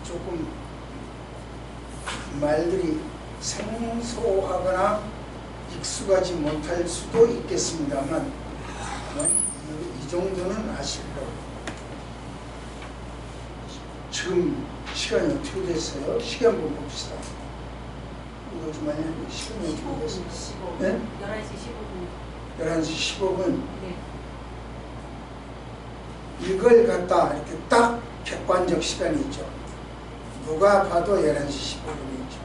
조금 말들이 생소하거나 익숙하지 못할 수도 있겠습니다만 이 정도는 아실 거예요. 지금 시간이 어떻게 됐어요? 시간 좀 봅시다. 이거 좀 많이 하는데 시간이 어떻게 됐어요? 15분. 네? 11시 15분. 11시 15분. 네. 이걸 갖다 이렇게 딱 객관적 시간이 있죠. 누가 봐도 11시 15분이죠.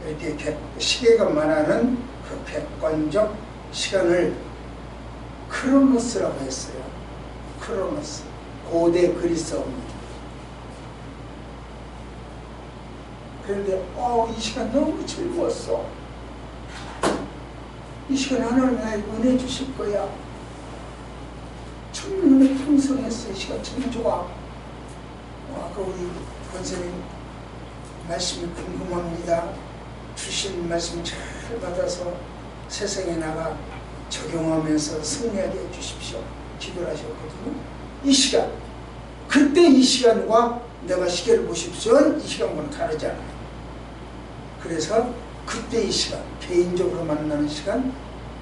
이렇게 시계가 말하는 그 객관적 시간을 크로노스라고 했어요. 크로노스. 고대 그리스어입니다. 그런데 이 시간 너무 즐거웠어. 이 시간 하나님 나에게 은혜 주실 거야. 천년의 풍성했어. 이 시간 참 좋아. 아까 우리 권사님 말씀이 궁금합니다. 주신 말씀 잘 받아서 세상에 나가 적용하면서 승리하게 해주십시오. 기도를 하셨거든요. 이 시간, 그때 이 시간과 내가 시계를 보십시오. 이 시간과는 다르잖아요. 그래서 그때 이 시간, 개인적으로 만나는 시간,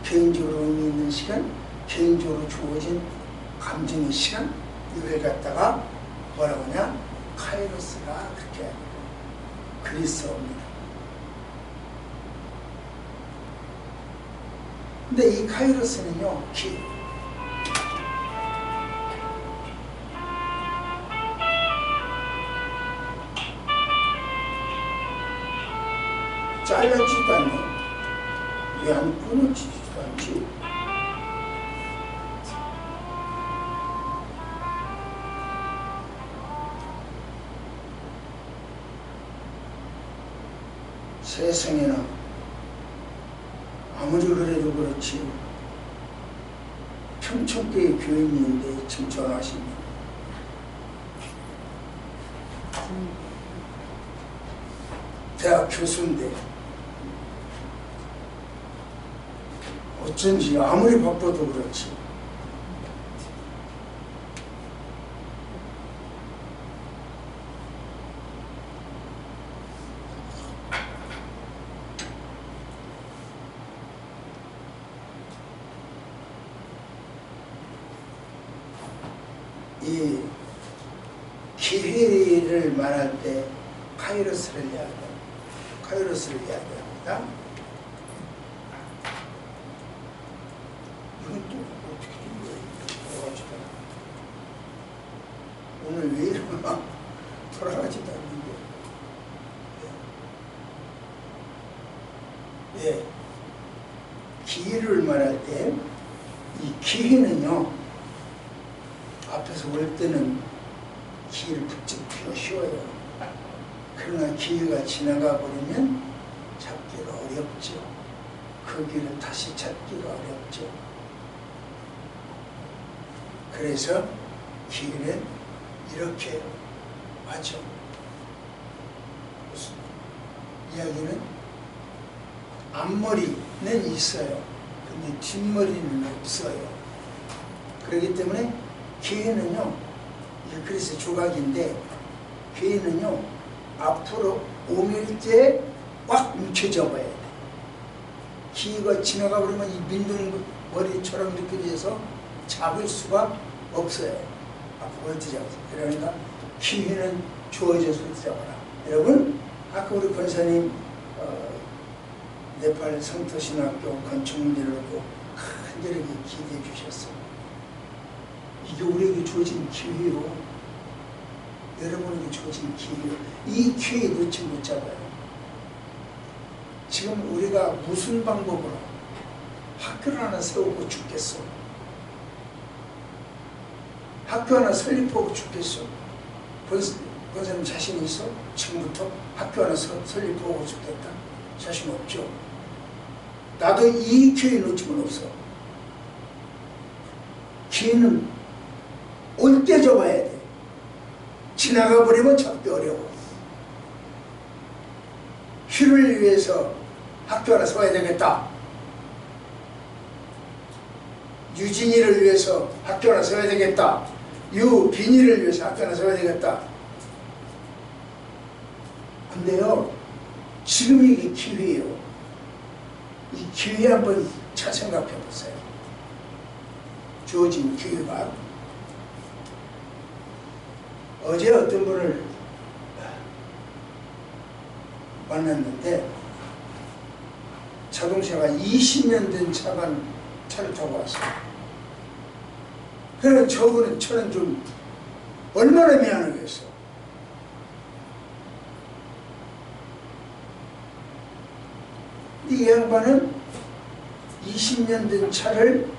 개인적으로 의미 있는 시간, 개인적으로 주어진 감정의 시간, 이걸 갖다가 뭐라고 하냐? 카이로스라 그렇게 그리스어입니다. 근데 이 카이로스는요, 잘라지도 않네. 왜 안 끊어지지도 않지? 세상에나 아무리 그래도 그렇지 평촌교회 교인인데 지금 전화하십니다. 대학 교수인데 어쩐지 아무리 바빠도 그렇지 이 기회를 말할 때 카이로스를 이야기합니다. 카이로스를 이야기합니다. 이건 또 어떻게 된 거예요? 오늘 왜 이러나 돌아가지도 않는데. 예. 기회를 말할 때 이 기회는요, 앞에서 올 때는 기회를 붙잡기가 쉬워요. 그러나 기회가 지나가 버리면 잡기가 어렵죠. 그 길을 다시 찾기가 어렵죠. 그래서 기회는 이렇게 하죠. 무슨 이야기는 앞머리는 있어요. 근데 뒷머리는 없어요. 그렇기 때문에 기회는요, 그래서 조각인데, 기회는요, 앞으로 5밀째 꽉 뭉쳐져 봐야 돼. 기회가 지나가 버리면 이 민둥 머리처럼 느껴져서 잡을 수가 없어요. 앞으로 어떻게 잡아서. 그러니까 기회는 주어져서 잡아라. 여러분, 아까 우리 권사님 네팔 성터신학교 건축 문제를 놓고 간절하게 기대해 주셨어요. 이게 우리에게 주어진 기회로, 여러분에게 주어진 기회로, 이 기회에 놓지 못 잡아요. 지금 우리가 무슨 방법으로 학교를 하나 세우고 죽겠어? 학교 하나 설립하고 죽겠어? 권사님 자신 있어? 지금부터 학교 하나 설립하고 죽겠다? 자신 없죠? 나도 이 기회 놓치면 없어. 기회는 올 때 잡아야 돼. 지나가 버리면 잡기 어려워. 휴를 위해서 학교 하나 세워야 되겠다. 유진이를 위해서 학교 하나 세워야 되겠다. 유빈이를 위해서 학교 하나 세워야 되겠다. 근데요, 지금 이게 기회예요. 이 기회 한번 잘 생각해 보세요. 주어진 기회가. 어제 어떤 분을 만났는데 자동차가 20년 된 차를 타고 왔어요. 그래서 저는 좀 얼마나 미안하겠어. 이 양반은 20년 된 차를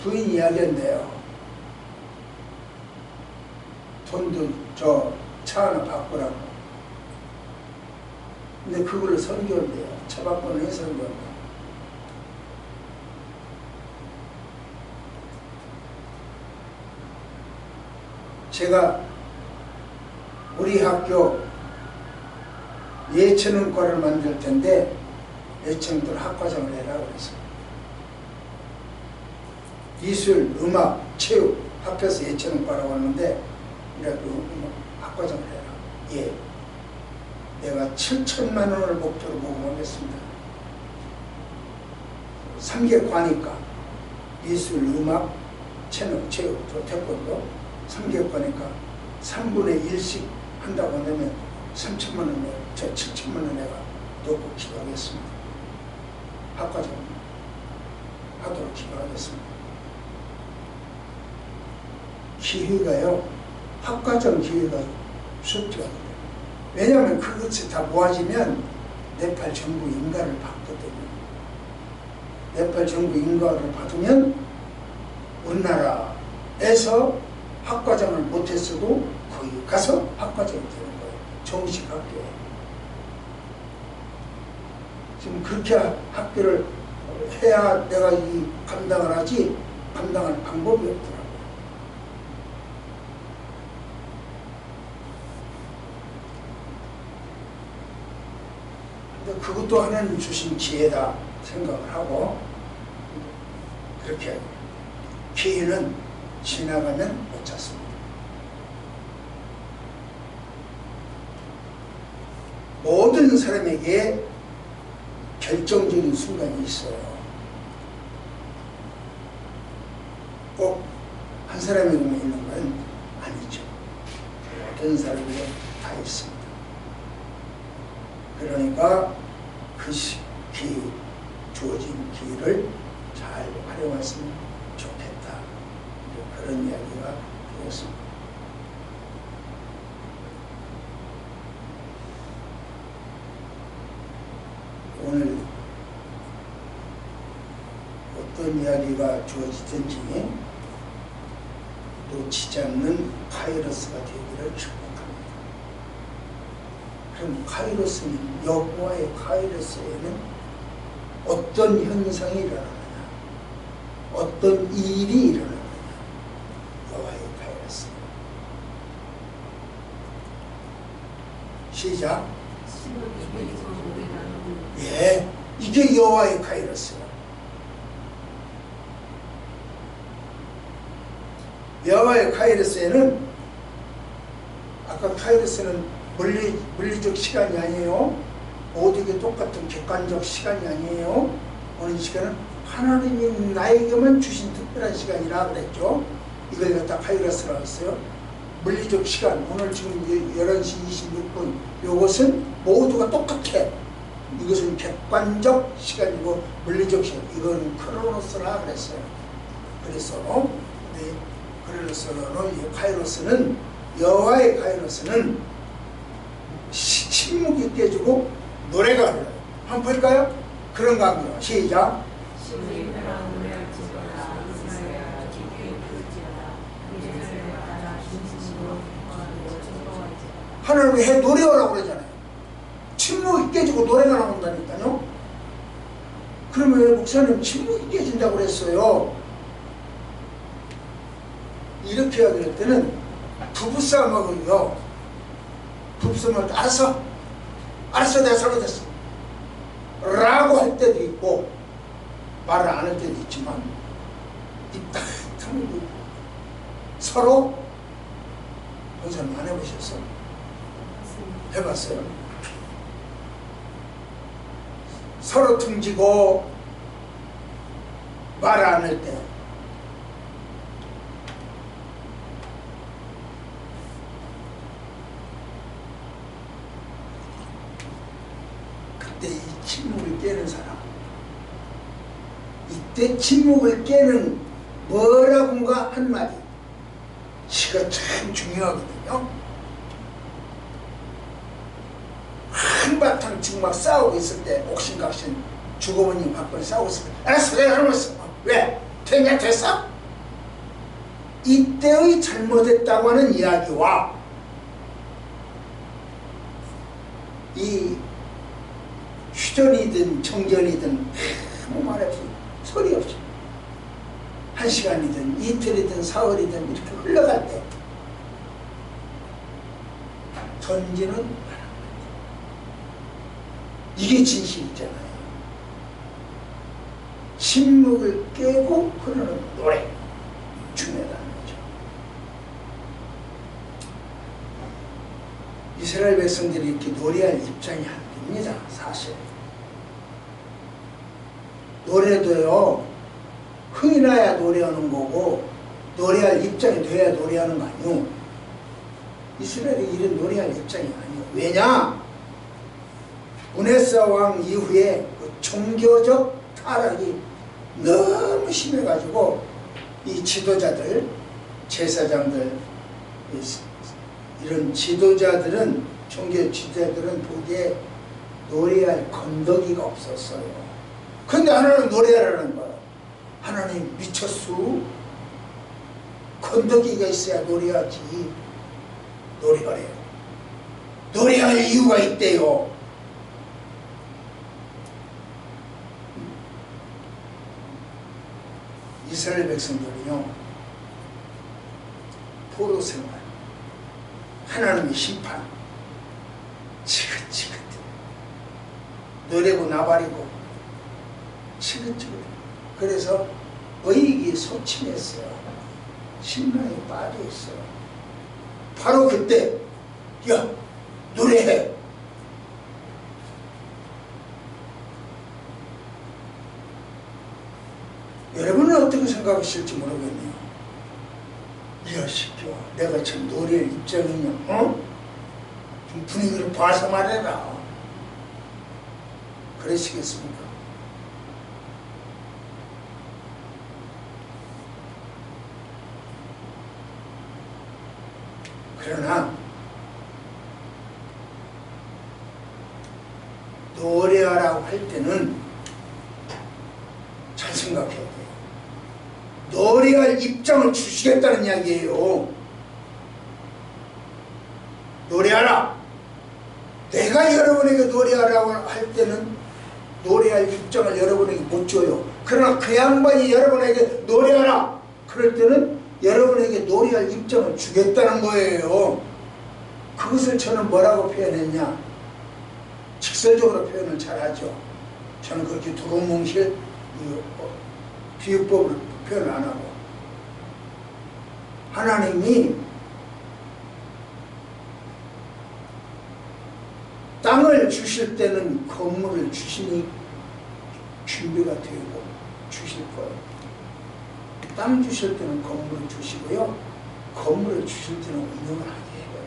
부인이 이야기한대요. 돈도 저 차 하나 바꾸라고. 근데 그걸로 선교한대요. 차 바꾸는 해 선교한대요. 제가 우리 학교 예체능과를 만들 텐데 예체능들 학과장을 해라 그랬어요. 미술, 음악, 체육 합해서 예체능과라고 하는데 이라도 학과장을 해라. 예, 내가 7천만 원을 목표로 모금하겠습니다. 3개 과니까 미술, 음악, 체능, 체육, 태권도 3개 과니까 3분의 1씩 한다고 하면 3천만 원 내가, 저 7천만 원 내가 놓고 기도하겠습니다. 학과장 하도록 기도하겠습니다. 기회가요, 학과장 기회가 쉽지 않아요. 왜냐하면 그것이 다 모아지면 네팔 정부 인가를 받거든요. 네팔 정부 인가를 받으면 우리나라에서 학과장을 못했어도 거기 가서 학과장이 되는 거예요. 정식 학교에. 지금 그렇게 학교를 해야 내가 이 감당을 하지 감당할 방법이 없더라고요. 근데 그것도 하나님 주신 기회다 생각을 하고, 그렇게 기회는 지나가면 못 찾습니다. 모든 사람에게 결정적인 순간이 있어요. 꼭 한 사람에게만 있는 건 아니죠. 모든 사람에게 다 있습니다. 그러니까 그 주어진 기회를 잘 활용했으면 좋겠다. 그런 이야기가 되었습니다. 오늘 어떤 이야기가 주어지든지 놓치지 않는 카이로스가 되기를 축복합니다. 그럼 카이로스는, 여호와의 카이로스에는 어떤 현상이 일어나느냐, 어떤 일이 일어나느냐. 여호와의 카이로스. 시작. 예, 이게 여호와의 카이로스예요. 여호와의 카이로스에는, 아까 카이로스는 물리적 시간이 아니에요. 모두에게 똑같은 객관적 시간이 아니에요. 오늘 시간은 하나님이 나에게만 주신 특별한 시간이라 그랬죠. 이걸 갖다 카이로스라고 했어요. 물리적 시간, 오늘 지금 11시 26분, 이것은 모두가 똑같아. 이것은 객관적 시간이고 물리적 시간, 이건 크로노스라 그랬어요. 그래서 크로노스는, 카이로스는, 여호와의 카이로스는 침묵이 깨지고 노래가 흘러요. 한번 볼까요? 그런 가운데요. 시작. 하나님이 해 노래하라고 그러잖아요. 침묵이 깨지고 노래가 나온다니까요. 그러면 왜 목사님 침묵이 깨진다고 그랬어요? 이렇게 해야 될 때는 부부싸움하고요, 부부싸움할 때 알았어 내가 잘못했어 라고 할 때도 있고 말을 안 할 때도 있지만, 입 딱 다물고 서로 본사님 안 해보셨어? 맞습니다. 해봤어요? 서로 퉁지고 말 안 할 때 그때 이 침묵을 깨는 사람, 이때 침묵을 깨는 뭐라고인가 한마디, 시가 참 중요하거든요. 한바탕 지금 막 싸우고 있을 때, 옥신각신 주거원님 밖에 싸우고 있을 때, 알았어, 내가 잘못했어. 왜? 됐냐, 됐어? 이때의 잘못했다고 하는 이야기와 이 휴전이든 정전이든 아무 말 없이, 소리 없이 1시간이든 이틀이든 사흘이든 이렇게 흘러갈 때 던지는 이게 진실이잖아요. 침묵을 깨고 흐르는 노래, 중요하다는 거죠. 이스라엘 백성들이 이렇게 노래할 입장이 안 됩니다. 사실 노래도요, 흥이 나야 노래하는 거고 노래할 입장이 돼야 노래하는 거 아니오. 이스라엘이 이런 노래할 입장이 아니오. 왜냐? 문헤사 왕 이후에 그 종교적 타락이 너무 심해가지고 이 지도자들, 제사장들, 이런 지도자들은, 종교 지도자들은 보기에 노래할 건더기가 없었어요. 근데 하나님 노래하라는 거야. 하나님 미쳤수? 건더기가 있어야 노래하지. 노래하래요. 노래할 이유가 있대요. 이스라엘 백성들은요, 포로 생활, 하나님의 심판, 지긋지긋해. 노래고 나발이고 지긋지긋해. 그래서 의익이 소침했어요. 심랑에 빠져있어요. 바로 그때, 야, 노래해. 여러분은 어떻게 생각하실지 모르겠네요. 야, 시켜. 내가 참 노래할 입장이냐, 어? 좀 분위기를 봐서 말해라. 그러시겠습니까? 그러나 노래하라고 할 때는 잘 생각해야 돼요. 노래할 입장을 주시겠다는 이야기예요. 노래하라. 내가 여러분에게 노래하라고 할 때는 노래할 입장을 여러분에게 못 줘요. 그러나 그 양반이 여러분에게 노래하라 그럴 때는 여러분에게 노래할 입장을 주겠다는 거예요. 그것을 저는 뭐라고 표현했냐? 직설적으로 표현을 잘하죠. 저는 그렇게 두루뭉실 비유법을 표현 안 하고, 하나님이 땅을 주실 때는 건물을 주시니 준비가 되고 주실 거예요. 땅 주실 때는 건물을 주시고요, 건물을 주실 때는 운영을 하게 해요.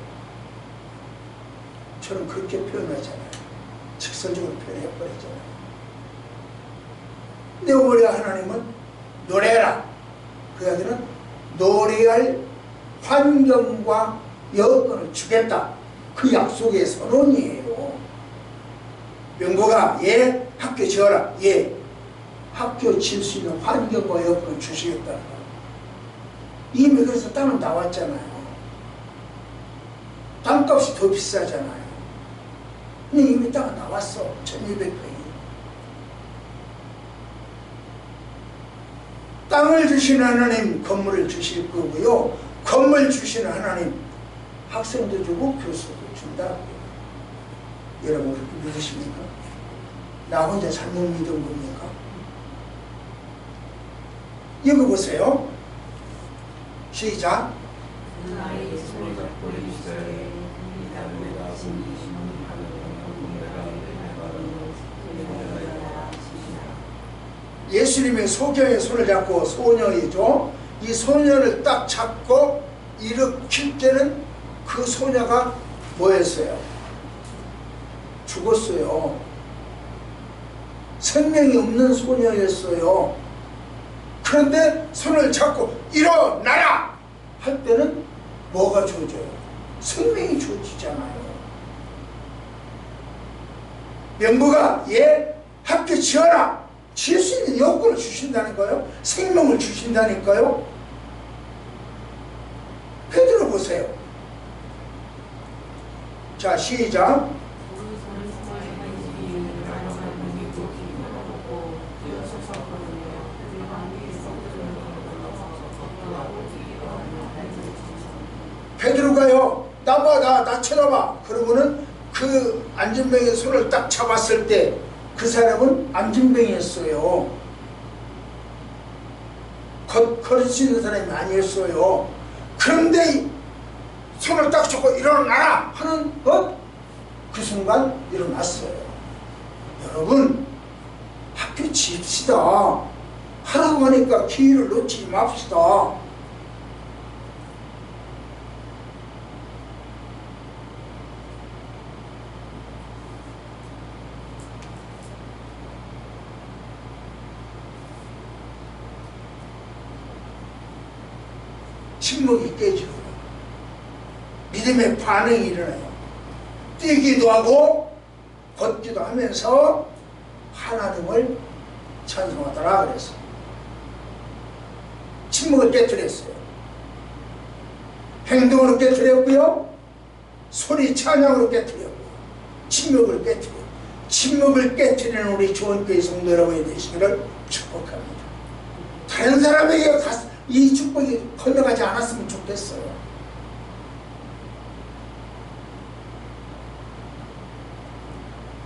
저는 그렇게 표현하잖아요. 직설적으로 표현해버리잖아요. 근데 우리 하나님은 노래해라. 그 이야기는 노래할 환경과 여건을 주겠다. 그 약속의 선언이에요. 명보가 예, 학교 지어라. 예, 학교 지을 수 있는 환경과 여건을 주시겠다는 거예요. 이미 그래서 땅은 나왔잖아요. 땅값이 더 비싸잖아요. 근데 이미 땅은 나왔어. 1200평이. 땅을 주시는 하나님 건물을 주실 거고요, 건물 주시는 하나님 학생도 주고 교수도 준다. 여러분 그렇게 믿으십니까? 나 혼자 잘못 믿은 겁니까? 여기 보세요. 시작. 나의 손을 잡고 이르시되 이 나무가 진이시니 하는 공대가 내 발을 내가 치시나. 예수님의 소경의 손을 잡고 소녀이죠. 이 소녀를 딱 잡고 일으킬 때는 그 소녀가 뭐였어요? 죽었어요. 생명이 없는 소녀였어요. 그런데 손을 잡고 일어나라 할 때는 뭐가 주어져요? 생명이 주어지잖아요. 명부가 얘 학교 지어라. 지을 수 있는 여건을 주신다니까요. 생명을 주신다니까요. 베드로 보세요. 자, 시작. 베드로가요, 나 쳐다봐. 그러고는 그 안진뱅이의 손을 딱 잡았을 때 그 사람은 안진뱅이였어요. 걸을 수 있는 사람이 아니었어요. 그런데 손을 딱 잡고 일어나라 하는 것, 그 순간 일어났어요. 여러분, 학교 지읍시다. 하라고 하니까 기회를 놓치지 맙시다. 침묵이 깨지고 믿음의 반응이 일어나요. 뛰기도 하고 걷기도 하면서 하나님을 찬송하더라 그랬어요. 침묵을 깨뜨렸어요. 행동으로 깨뜨렸고요. 소리 찬양으로 깨뜨렸고요. 침묵을 깨뜨렸고요. 침묵을 깨뜨리는 우리 좋은교회 성도 여러분이 되시기를 축복합니다. 다른 사람에게 이 축복이 건너가지 않았으면 좋겠어요.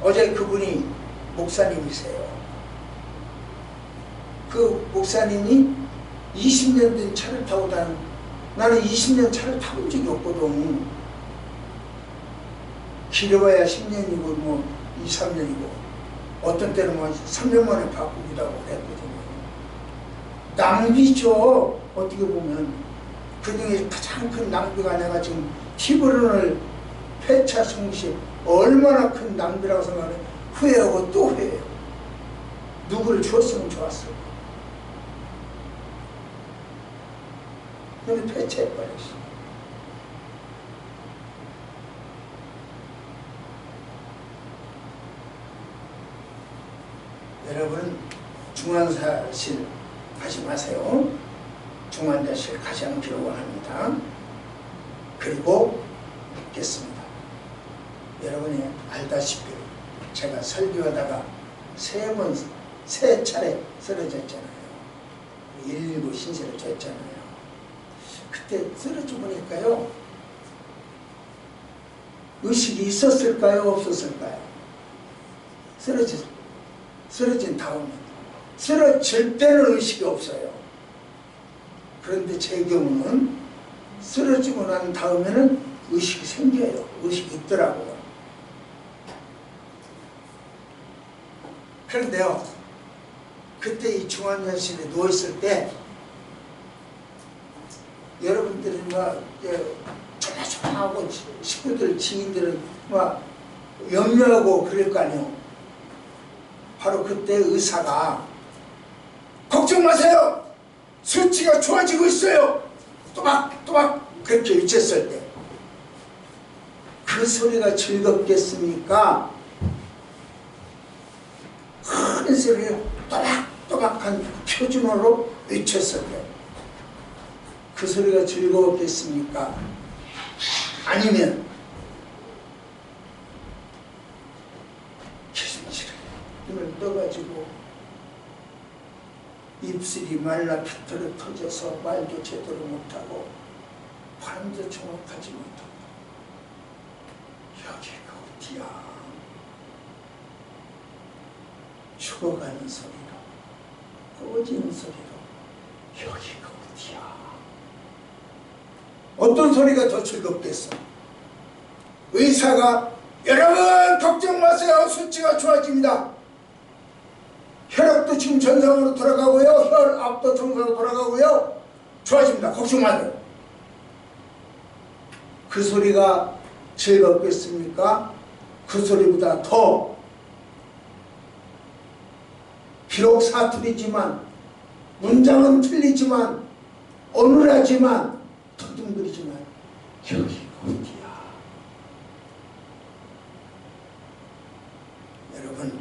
어제 그분이 목사님이세요. 그 목사님이 20년 된 차를 타고 나는 20년 차를 타본 적이 없거든. 길어봐야 10년이고 뭐 2, 3년이고 어떤 때는 뭐 3년 만에 바꾸기도 하고 그랬거든요. 낭비죠. 어떻게 보면 그 중에 가장 큰 낭비가 내가 지금 티브런을 폐차 성시 얼마나 큰 낭비라고 생각해. 후회하고 또 후회해요. 누구를 줬으면 좋았어요. 근데 폐차해버렸어. 여러분은 중환자실 가지 마세요. 중환자실 가지 않기를 원합니다. 그리고 묻겠습니다. 여러분이 알다시피 제가 설교하다가 세 차례 쓰러졌잖아요. 119 신세를 졌잖아요. 그때 쓰러져 보니까요, 의식이 있었을까요? 없었을까요? 쓰러진 다음에 쓰러질 때는 의식이 없어요. 그런데 제 경우는 쓰러지고 난 다음에는 의식이 생겨요. 의식이 있더라고요. 그런데요, 그때 이 중환자실에 누워있을 때 여러분들이 막 조마조마하고 식구들, 지인들은 막 염려하고 그럴 거 아니에요. 바로 그때 의사가 걱정 마세요. 수치가 좋아지고 있어요. 또박 그렇게 외쳤을 때 그 소리가 즐겁겠습니까? 큰 소리를 또박또박한 표준어로 외쳤을 때 그 소리가 즐거웠겠습니까? 아니면 기승질을 눈을 떠가지고 입술이 말라 피털이 터져서 말도 제대로 못하고 발음도 정확하지 못하고 여기가 어디야? 죽어가는 소리로, 꺼지는 소리로 여기가 어디야? 어떤 소리가 더 즐겁겠어? 의사가 여러분 걱정 마세요. 수치가 좋아집니다. 혈압도 지금 정상으로 돌아가고요. 혈압도 정상으로 돌아가고요. 좋아집니다. 걱정 마세요. 그 소리가 즐겁겠습니까? 그 소리보다 더 비록 사투리지만 문장은 틀리지만 어눌하지만 터둥거리지만 여기 어디야? 여러분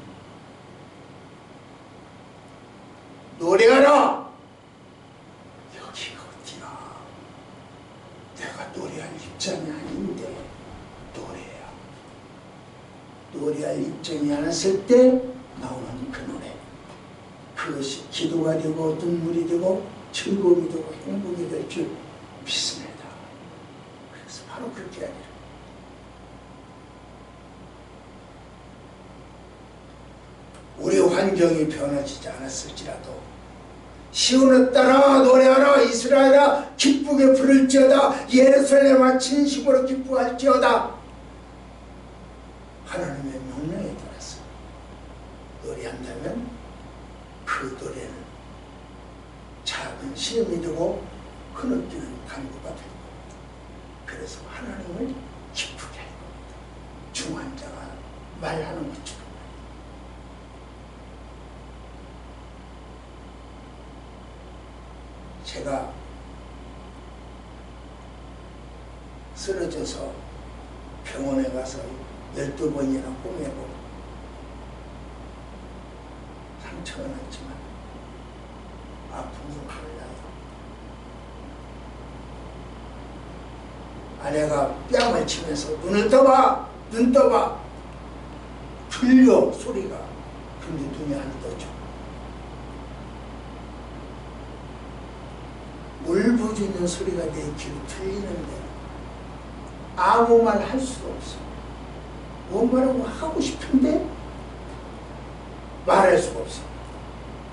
노래하라. 여기 어디야? 내가 노래할 입장이 아닌데 노래야. 노래할 입장이 아니었을 때 나오는 그 노래, 그것이 기도가 되고 눈물이 되고 즐거움이 되고 행복이 될 줄 믿습니다. 그래서 바로 그렇게 해야 돼요. 우리 환경이 변화지지 않았을지라도 시온에 따라 노래하라. 이스라엘아 기쁘게 부를지어다. 예루살렘아 진심으로 기뻐할지어다. 하나님의 명령에 따라서 노래한다면 그 노래는 작은 시험이 되고 흐느끼는 간구가 되고, 그래서 하나님을 기쁘게 할 겁니다. 중환자가 말하는 것처럼. 제가 쓰러져서 병원에 가서 12번이나 꼬매고 상처가 났지만 아픔이 몰라요. 아내가 뺨을 치면서 눈을 떠봐! 눈 떠봐! 들려 소리가. 근데 눈이 안 떠져. 울부짖는 소리가 내 귀로 들리는데 아무 말 할 수가 없어. 뭔가라고 하고 싶은데 말할 수가 없어.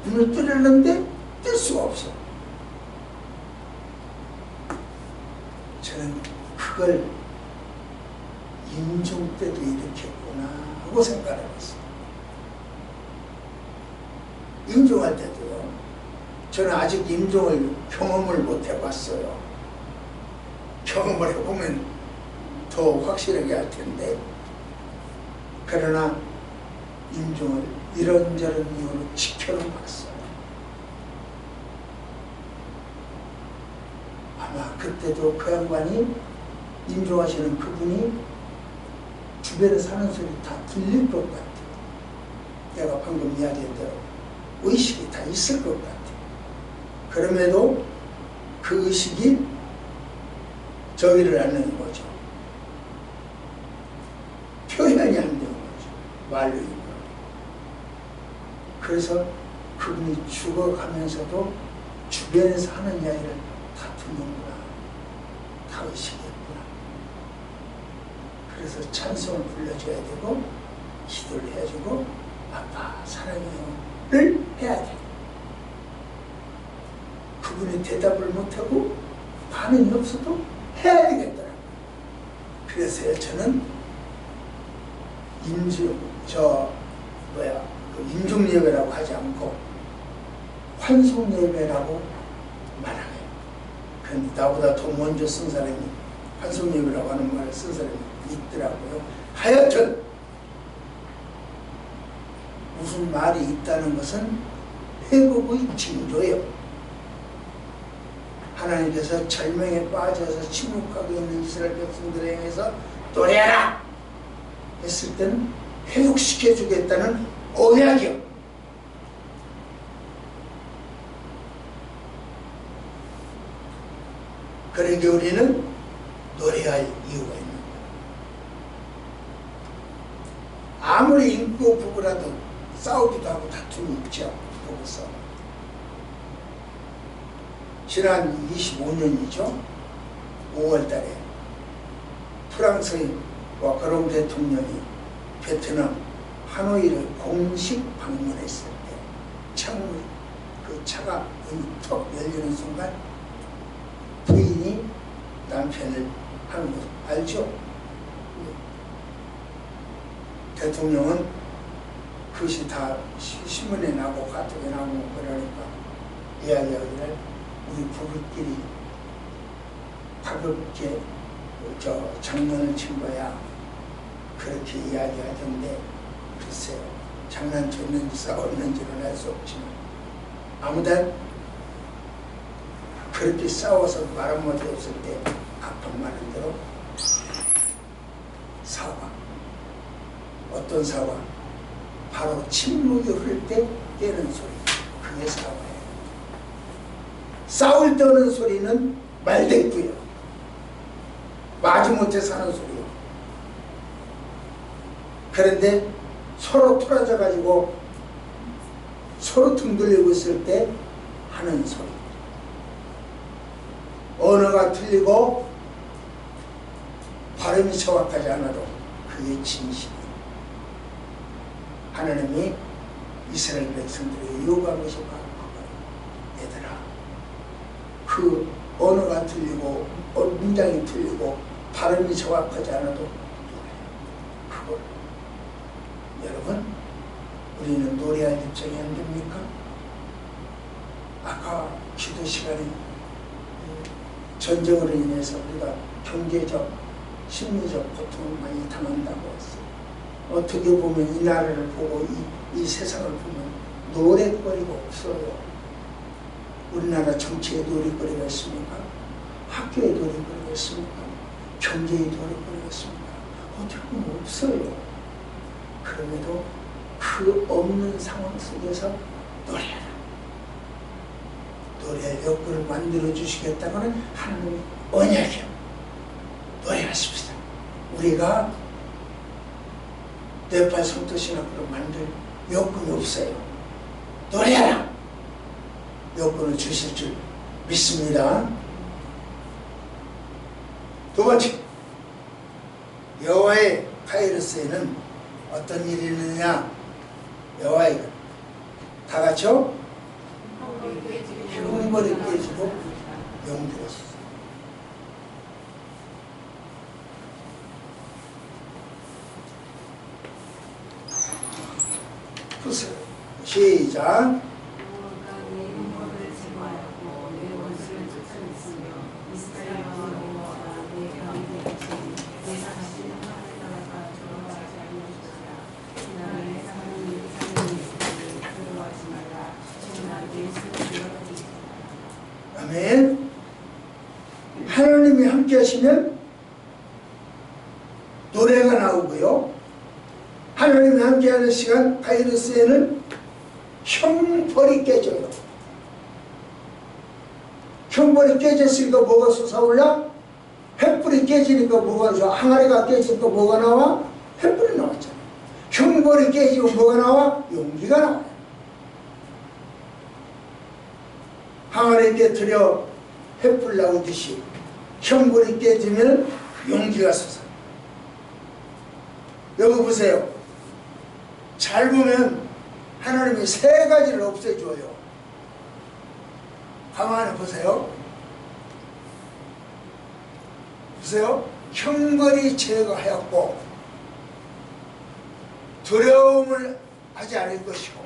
눈을 뜨려는데 뜰 수가 없어. 저는 그걸 임종 때도 일으켰구나 하고 생각을 해봤어요. 임종할 때도요. 저는 아직 임종을 경험을 못 해봤어요. 경험을 해보면 더 확실하게 할 텐데, 그러나 임종을 이런저런 이유로 지켜는 봤어요. 아마 그때도 그 양반이 임종하시는 그분이 주변에 사는 소리 다 들릴 것 같아요. 내가 방금 이야기한 대로 의식이 다 있을 것 같아요. 그럼에도 그 의식이 저기를 않는 거죠. 표현이 안 되는 거죠. 말로. 그래서 그분이 죽어가면서도 주변에서 하는 이야기를 다 듣는구나. 다 의식했구나. 그래서 찬송을 불러줘야 되고 기도를 해주고 아빠 사랑해요를 해야 돼. 그분이 대답을 못하고 반응이 없어도 해야 되겠더라고요. 그래서 저는 임종예배라고 하지 않고 환송예배라고 말하네요. 그런데 나보다 더 먼저 쓴 사람이 환송예배라고 하는 말을 쓴 사람이 있더라고요. 하여튼 무슨 말이 있다는 것은 회복의 징조예요. 하나님께서 절망에 빠져서 침묵하고 있는 이스라엘 백성들에 향해서 노래하라 했을 때는 회복시켜 주겠다는 언약이요. 그러니까 우리는 노래할 이유가 있는 거예요. 아무리 인고 부부라도 싸우기도 하고 다툼이 있죠. 부부 싸움. 지난 25년이죠. 5월 달에 프랑스의 와카롱 대통령이 베트남 하노이를 공식 방문했을 때 창문, 그 차가 문이 턱 열리는 순간 부인이 남편 한편을 하는 거 알죠? 대통령은 그것이 다 신문에 나고 카톡에 나고 그러니까 이야기하기를 우리 부부끼리 가볍게 장난을 친 거야. 그렇게 이야기하던데 글쎄요. 장난쳤는지 싸웠는지는 알 수 없지만 아무튼 그렇게 싸워서 말 한마디 없을 때 아픈 말은 대로 사과. 어떤 사과? 바로 침묵이 흐를 때 깨는 소리. 그게 사과예요. 싸울 때 오는 소리는 말대꾸예요. 마지못해 사는 소리예요. 그런데 서로 틀어져 가지고 서로 등 돌리고 있을 때 하는 소리. 언어가 틀리고 발음이 정확하지 않아도 그게 진실이에요. 하나님이 이스라엘 백성들에게 요구한 것이 바로 그거예요. 얘들아, 그 언어가 틀리고 문장이 틀리고 발음이 정확하지 않아도 그걸 여러분, 우리는 노래할 입장이 안 됩니까? 아까 기도 시간에 전쟁으로 인해서 우리가 경제적, 심리적 고통을 많이 당한다고 했어요. 어떻게 보면 이 나라를 보고 이 세상을 보면 노래거리가 없어요. 우리나라 정치에 노래거리가 있습니까? 학교에 노래거리가 있습니까? 경제에 노래거리가 있습니까? 어떻게 보면 없어요. 그럼에도 그 없는 상황 속에서 노래하라. 노래할 여건을 만들어 주시겠다고는 하나님의 언약이요. 노래하십시다. 우리가 뇌파 성도신학교로 만들 여건이 없어요. 노래하라. 여건을 주실 줄 믿습니다. 두 번째, 여호와의 카이로스에는 어떤 일이 있느냐? 여호와의 다 같이요? 형벌이 깨지고 용기가 있어요. 보세요. 시작. 아멘. 하나님이 함께 하시면 노래가 나오고요. 하나님이 함께하는 시간 카이로스에는 형벌이 깨져요. 형벌이 깨졌으니까 뭐가 솟아올라? 횃불이 깨지니까 뭐가 저 항아리가 깨지니까 뭐가 나와? 횃불이 나왔잖아요. 형벌이 깨지고 뭐가 나와? 용기가 나와요. 항아리 깨트려 횃불 나오듯이 형벌이 깨지면 용기가 솟아요. 여기 보세요. 잘 보면 하나님이 세 가지를 없애줘요. 가만히 보세요. 보세요. 형벌이 제거하였고 두려움을 하지 않을 것이고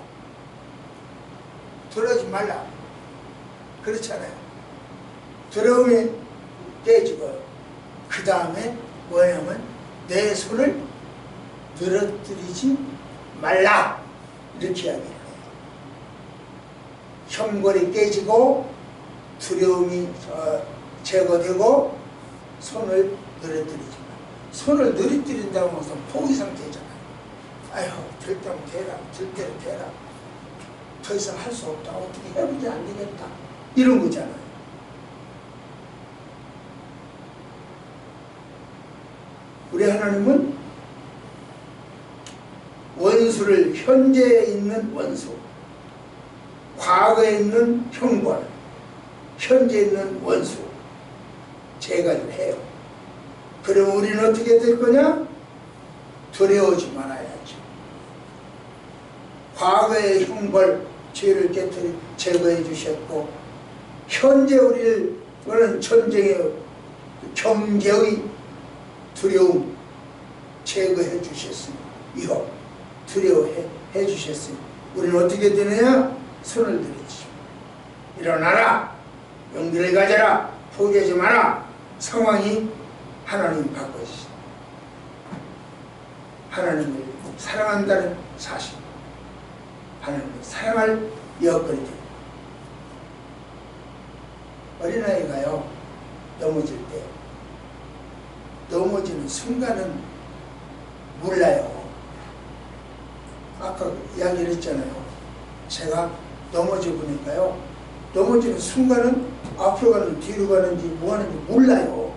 두려워하지 말라. 그렇잖아요. 두려움이 깨지고요. 그 다음에 뭐냐면 내 손을 늘어뜨리지 말라. 이렇게 이야기해요. 형벌이 깨지고 두려움이 제거되고 손을 늘어뜨리지 마. 손을 늘어뜨린다고 해서 포기 상태잖아요. 아휴, 될 때면 되라. 될 대로 되라. 더 이상 할 수 없다. 어떻게 해보지 안 되겠다. 이런 거잖아요. 우리 하나님은 원수를 현재에 있는 원수, 과거에 있는 형벌, 현재에 있는 원수 제거를 해요. 그럼 우리는 어떻게 될 거냐? 두려워하지 말아야죠. 과거의 형벌, 죄를 제거해 주셨고 현재 우리는 전쟁에 경계의 두려움 제거해 주셨으니 이거 두려워해 주셨으니 우리는 어떻게 되느냐? 손을 들이지. 일어나라. 용기를 가져라. 포기하지 마라. 상황이 하나님이 바꿔주시다. 하나님을 사랑한다는 사실. 하나님을 사랑할 여건이 됩니다. 어린아이가요, 넘어질 때 넘어지는 순간은 몰라요. 아까 이야기를 했잖아요. 제가 넘어져 보니까요, 넘어지는 순간은 앞으로 가는지 뒤로 가는지 뭐 하는지 몰라요.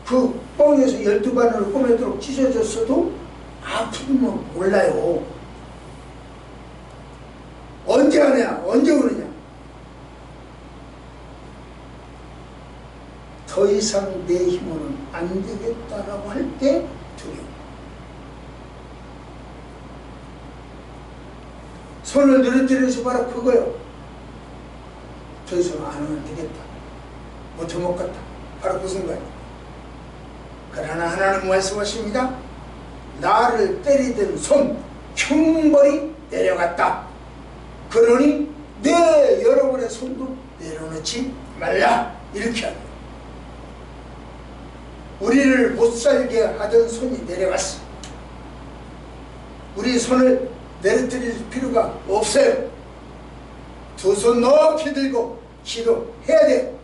그 뻥에서 12바늘을 꼬매도록 찢어졌어도 아픈 건 몰라요. 언제 하냐? 언제 오느냐? 더 이상 내 힘으로는 안 되겠다라고 할 때 두려워. 손을 늘어뜨려서 바로 그거요. 더 이상 안 하면 되겠다. 못해 먹겠다. 바로 그 순간이에요. 그러나 하나님 말씀하십니다. 나를 때리던 손 형벌이 내려갔다. 그러니 내 여러분의 손도 내려놓지 말라. 이렇게 합니다. 우리를 못살게 하던 손이 내려갔어. 우리 손을 내려뜨릴 필요가 없어요. 두 손 높이 들고 기도해야 돼요.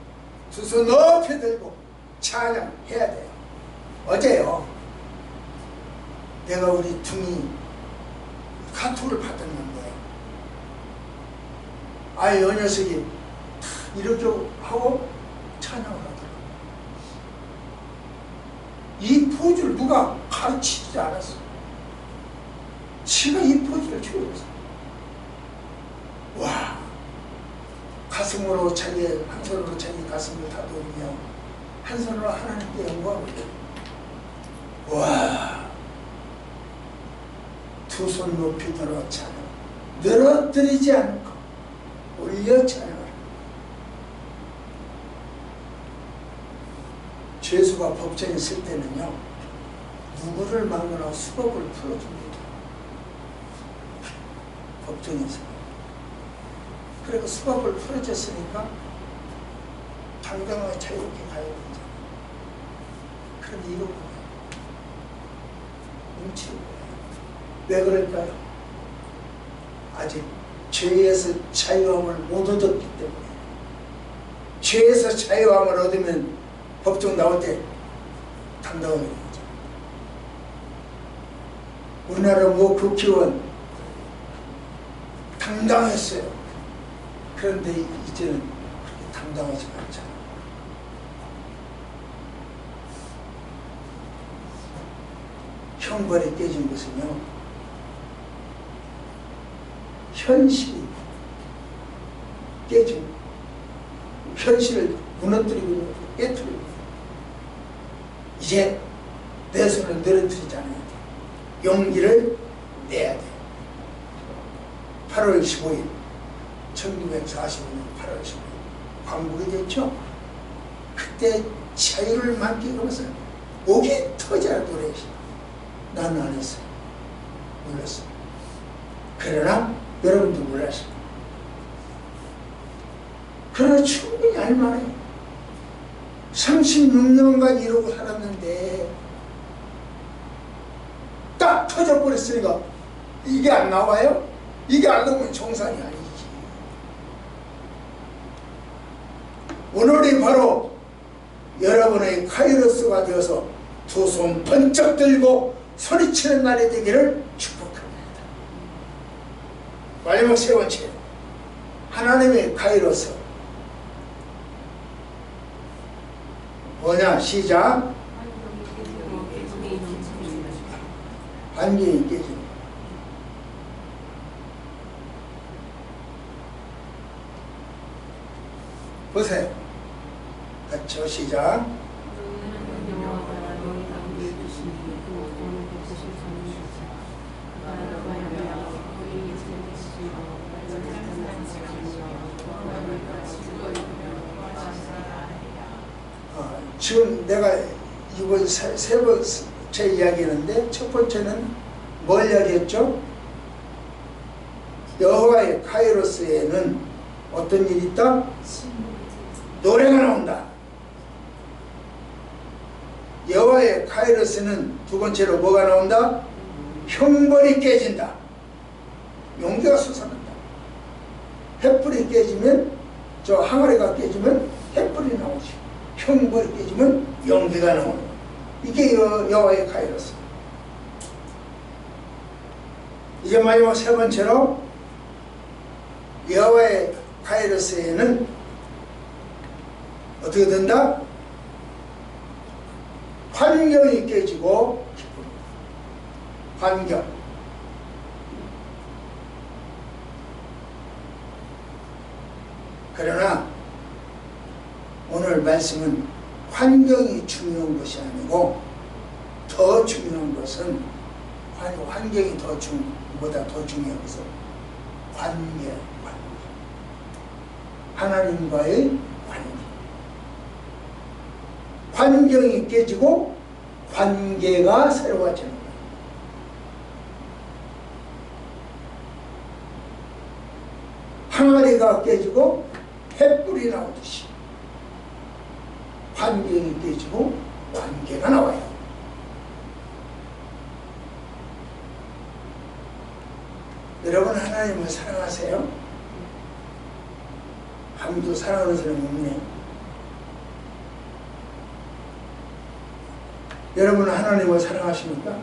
두 손 높이 들고 찬양해야 돼요. 어제요, 내가 우리 둥이 카톡을 받았는데, 아예 이 녀석이 이렇게 하고 찬양을 하더라고요. 이 포즈를 누가 가르치지 않았어. 지가 이 포즈를 키웠어. 와, 가슴으로 한 손으로 자기 가슴을 다독이며 한 손으로 하나님께 영광을 드려. 와, 두 손 높이 들어 찬양, 늘어뜨리지 않고 올려 찬양하라. 죄수가 법정에 있을 때는요, 누구를 막으라고 수법을 풀어줍니다. 법정에서. 그리고 수법을 풀어줬으니까 당당하게 자유롭게 가야 되죠. 그런데 이러고 뭉치고 왜 그럴까요? 아직 죄에서 자유함을 못 얻었기 때문에. 죄에서 자유함을 얻으면 법정 나올 때 당당하게 되죠. 우리나라 뭐 국회의원 당당했어요. 그런데 이제는 그렇게 당당하지가 않잖아요. 형벌이 깨진 것은요, 현실이 깨진, 현실을 무너뜨리고 깨뜨리고, 이제 내 손을 늘어뜨리지 않아야 돼. 용기를 내야 돼. 8월 15일 1945년 8월 15일 광복이 됐죠. 그때 자유를 만끽하면서 목이 터져야 노래했어요. 나는 안 했어요. 몰랐어요. 그러나 여러분도 몰랐어요. 그러나 충분히 알만해요. 36년간 이러고 살았는데 딱 터져버렸으니까 이게 안 나와요? 이게 안 나오면 정상이 아니지. 오늘이 바로 여러분의 카이로스가 되어서 두 손 번쩍 들고 소리치는 날이 되기를 축복합니다. 마지막 세 번째, 하나님의 카이로스 뭐냐? 시작. 반경이 깨집니다. 보세요. 같이 시작. 지금 내가 이번 세 번째 이야기하는데 첫 번째는 뭘 이야기했죠? 여호와의 카이로스에는 어떤 일이 있다? 노래가 나온다. 여호와의 카이로스는 두 번째로 뭐가 나온다? 형벌이 깨진다. 용기가 솟아난다. 횃불이 깨지면, 저 항아리가 깨지면 횃불이 나오지. 형벌이 깨지면 용기가 나오는 거야. 이게 여호와의 카이로스. 이제 마지막 세 번째로 여호와의 카이로스에는 어떻게 된다? 환경이 깨지고 기쁨. 환경. 그러나 오늘 말씀은 환경이 중요한 것이 아니고 더 중요한 것은 환경이 보다 더 중요한 것은 관계. 하나님과의 관계. 환경이 깨지고 관계가 새로워지는 거예요. 항아리가 깨지고 횃불이 나오듯이 환경이 깨지고 관계가 나와요. 여러분 하나님을 사랑하세요? 아무도 사랑하는 사람이 없네. 여러분은 하나님을 사랑하십니까?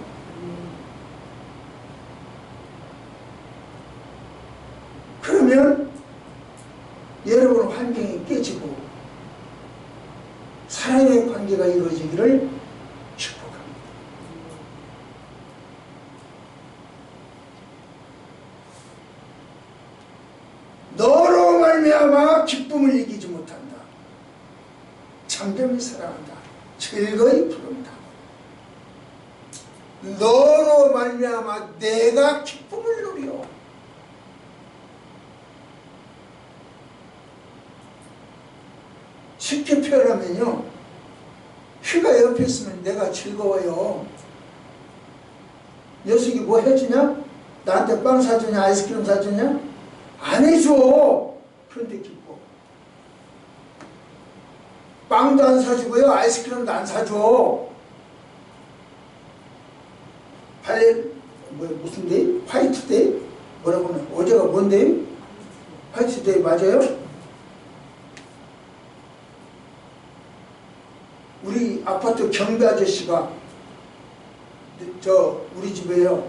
그러면 여러분 환경이 깨지고 사랑의 관계가 이루어지기를 축복합니다. 너로 말미암아 기쁨을 이기지 못한다. 잠잠히 사랑한다. 즐거이 부른다. 너로 말미암아 내가 기쁨을 누려. 쉽게 표현하면요, 휘가 옆에 있으면 내가 즐거워요. 녀석이 뭐 해주냐? 나한테 빵 사주냐? 아이스크림 사주냐? 안 해줘. 그런데 기뻐. 빵도 안 사주고요, 아이스크림도 안 사줘. 무슨 데이? 화이트데이? 뭐라고 하나? 어제가 뭔 데이? 화이트데이 맞아요? 우리 아파트 경비 아저씨가 우리 집에요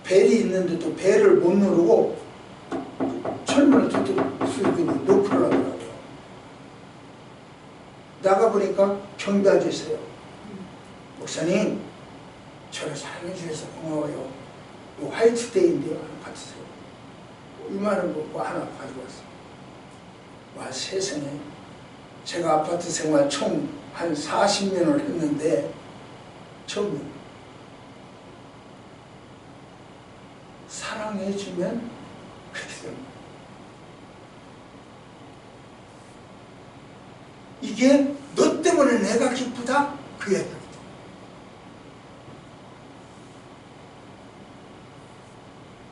벨이 있는데도 벨을 못 누르고 철문을 툭툭 놓고 하더라고요. 나가보니까 경비 아저씨예요. 목사님, 저를 사랑해 주셔서 고마워요. 화이트데이인데요. 하나 받으세요. 이만한 거 하나 가지고 왔어요. 와, 세상에. 제가 아파트 생활 총 한 40년을 했는데 처음 사랑해주면 그렇게 됩니다. 이게 너 때문에 내가 기쁘다? 그 얘기입니다.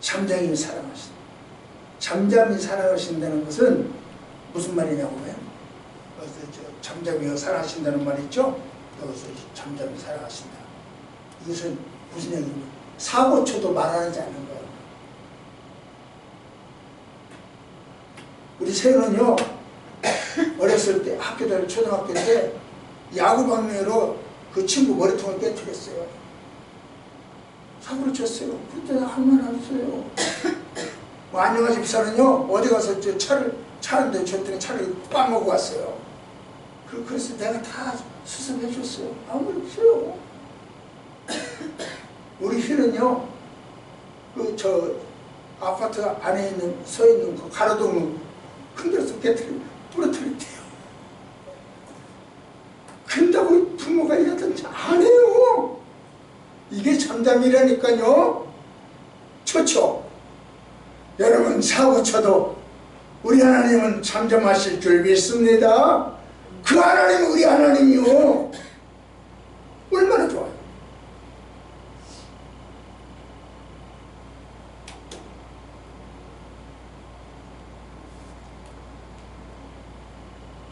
잠잠히 사랑하신다. 잠잠히 사랑하신다는 것은 무슨 말이냐고요? 잠잠히 사랑하신다는 말 있죠? 여기서 잠잠히 사랑하신다. 이것은 무슨 얘기입니까? 사고 쳐도 말하지 않는 거예요. 우리 새우는요, 어렸을 때 학교 다닐 초등학교 때 야구 방면으로 그 친구 머리통을 깨뜨렸어요. 사고를 쳤어요. 그때 할 말 없어요. 뭐 안녕하 집사는요, 어디 가서 차를 줬더니 차를 빠먹고 왔어요. 그래서 내가 다 수습해 줬어요. 아무 없어요. 우리 휘는요, 아파트 안에 서 있는 그 가로등을 흔들어서 부러뜨렸대요. 그런다고 부모가 이러든지 안 해요. 이게 잠잠이라니까요. 좋죠. 여러분 사고 쳐도 우리 하나님은 잠잠하실 줄 믿습니다. 그 하나님은 우리 하나님이요. 얼마나 좋아요.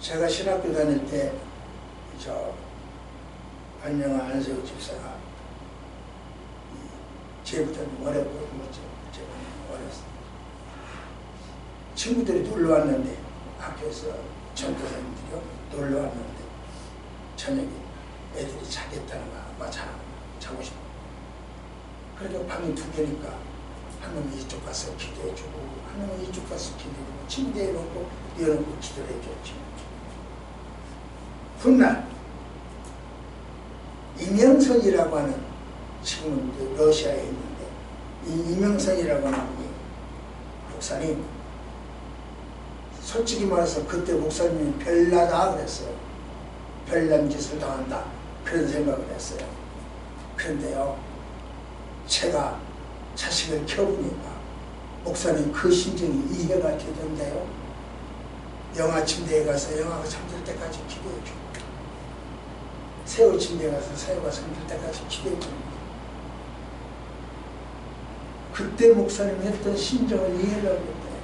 제가 신학교 다닐 때 저 안녕한 안세우 집사가 제부터 어려 보이는 거죠. 제가 어렸어요. 친구들이 놀러 왔는데 학교에서 전도사님들이요 놀러 왔는데 저녁에 애들이 자겠다는 거야. 자고 싶어. 그러니까 방이 두 개니까 한 놈이 이쪽 가서 기도해주고 한 놈이 이쪽 가서 기도해주고 침대에 놓고 띄워놓고 기도를 해줬지. 훗날 이명선이라고 하는 지금은 러시아에 있는데 이 이명선이라고 하는 분이 목사님, 솔직히 말해서 그때 목사님이 별나다 그랬어요. 별난 짓을 당한다 그런 생각을 했어요. 그런데요 제가 자식을 키워보니까 목사님 그 심정이 이해가 되던데요. 영화 침대에 가서 영화가 잠들 때까지 기도해주고 새우 침대에 가서 새우가 잠들 때까지 기도해줍니다. 그때 목사님 했던 심정을 이해를 하고 있대요.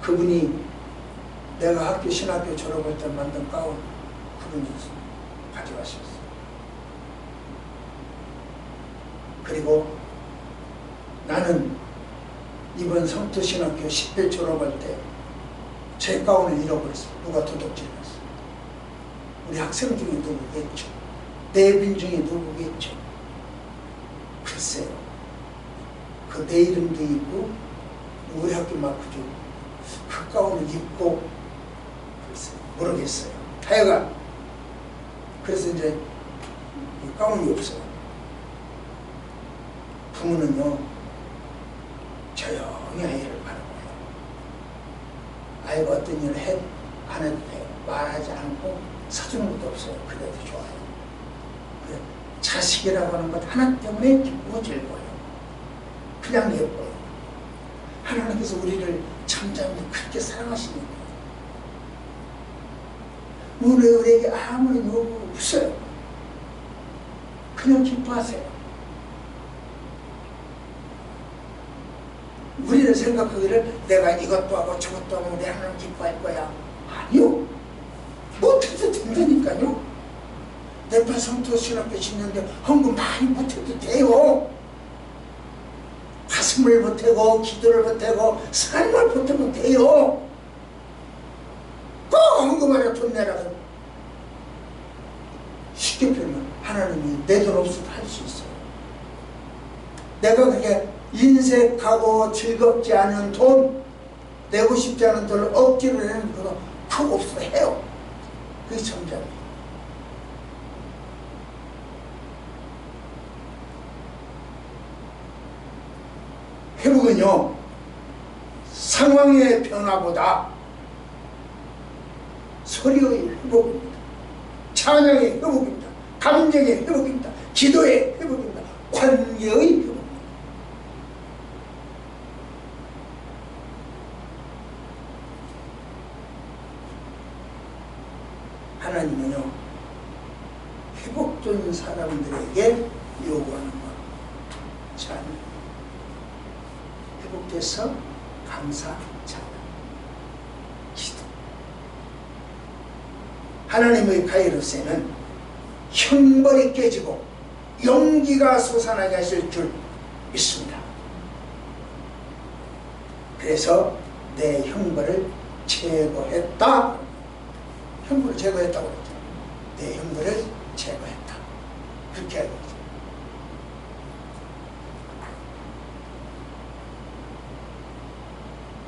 그분이 내가 신학교 졸업할 때 만든 가운 그분이 가져가셨어요. 그리고 나는 이번 성토신학교 10회 졸업할 때 제 가운을 잃어버렸어요. 누가 도둑질했어요. 우리 학생 중에 누구겠죠. 내빈 중에 누구겠죠. 글쎄요. 그 내 이름도 있고 우리 학교 마크도 그 가운을 입고 글쎄요. 모르겠어요. 하여간 그래서 이제 이 가운이 없어요. 부모는요 조용히 아이를 바라봐요. 아이가 어떤 일을 안 해도 돼요. 말하지 않고 사주는 것도 없어요. 그래도 좋아요. 그래. 자식이라고 하는 것 하나 때문에 기쁘고 즐거워요. 그냥 예뻐요. 하나님께서 우리를 잠잠히 그렇게 사랑하시니까 우리에게 아무런 요구 없어요. 그냥 기뻐하세요. 우리는 생각하기를 내가 이것도 하고 저것도 하고 내 하나님 기뻐할 거야. 아니요. 못해도 된다니까요. 내파 성토신학교 짓는데 헌금 많이 못해도 돼요. 가슴을 보태고 기도를 보태고 삶을 보태면 돼요. 꼭 헌금하라 돈 내라. 쉽게 표현하면 하나님이 내 돈 없어도 할 수 있어요. 내가 그게 인색하고 즐겁지 않은 돈, 내고 싶지 않은 돈을 억지로 내는 것도 그거 없어도 해요. 그게 점잖아요. 회복은요 상황의 변화보다 소리의 회복입니다. 찬양의 회복입니다. 감정의 회복입니다. 기도의 회복입니다. 관계의 회복입니다. 하나님은요 회복된 사람들에게 요구하는 것. 자, 회복돼서 감사, 찬양, 기도. 하나님의 가이로스에는 형벌이 깨지고 용기가 솟아나게 하실 줄 믿습니다. 그래서 내 형벌을 제거했다. 형벌을 제거했다고 그랬죠. 내 형벌을 제거했다. 그렇게 알고 있죠.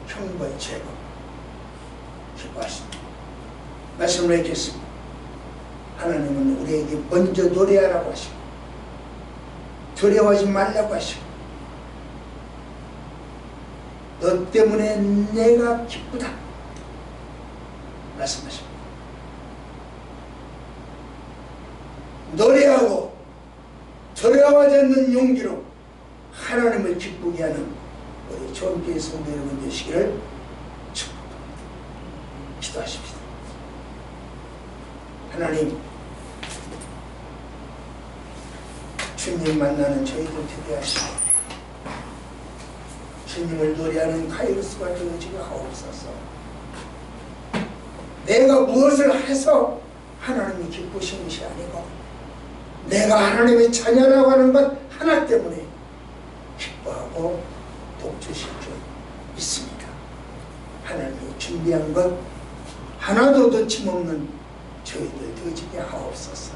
형벌 제거. 기뻐하십니다. 말씀을 읽겠습니다. 하나님은 우리에게 먼저 노래하라고 하시고 두려워하지 말라고 하시고 너 때문에 내가 기쁘다 말씀하십니다. 노래하고 두려워하지 않는 용기로 하나님을 기쁘게 하는 우리 존귀의 성도 여러분 되시기를 축복합니다. 기도하십시다. 하나님, 주님 만나는 저희들 되게 하시고 주님을 노래하는 카이로스가 되어지게 하옵소서. 내가 무엇을 해서 하나님이 기쁘신 것이 아니고 내가 하나님의 자녀라고 하는 것 하나 때문에 기뻐하고 복 주실 줄 믿습니다. 하나님이 준비한 것 하나도 놓침없는 저희들 되어지게 하옵소서.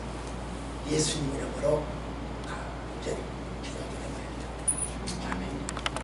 예수님 이름으로 감사드립니다.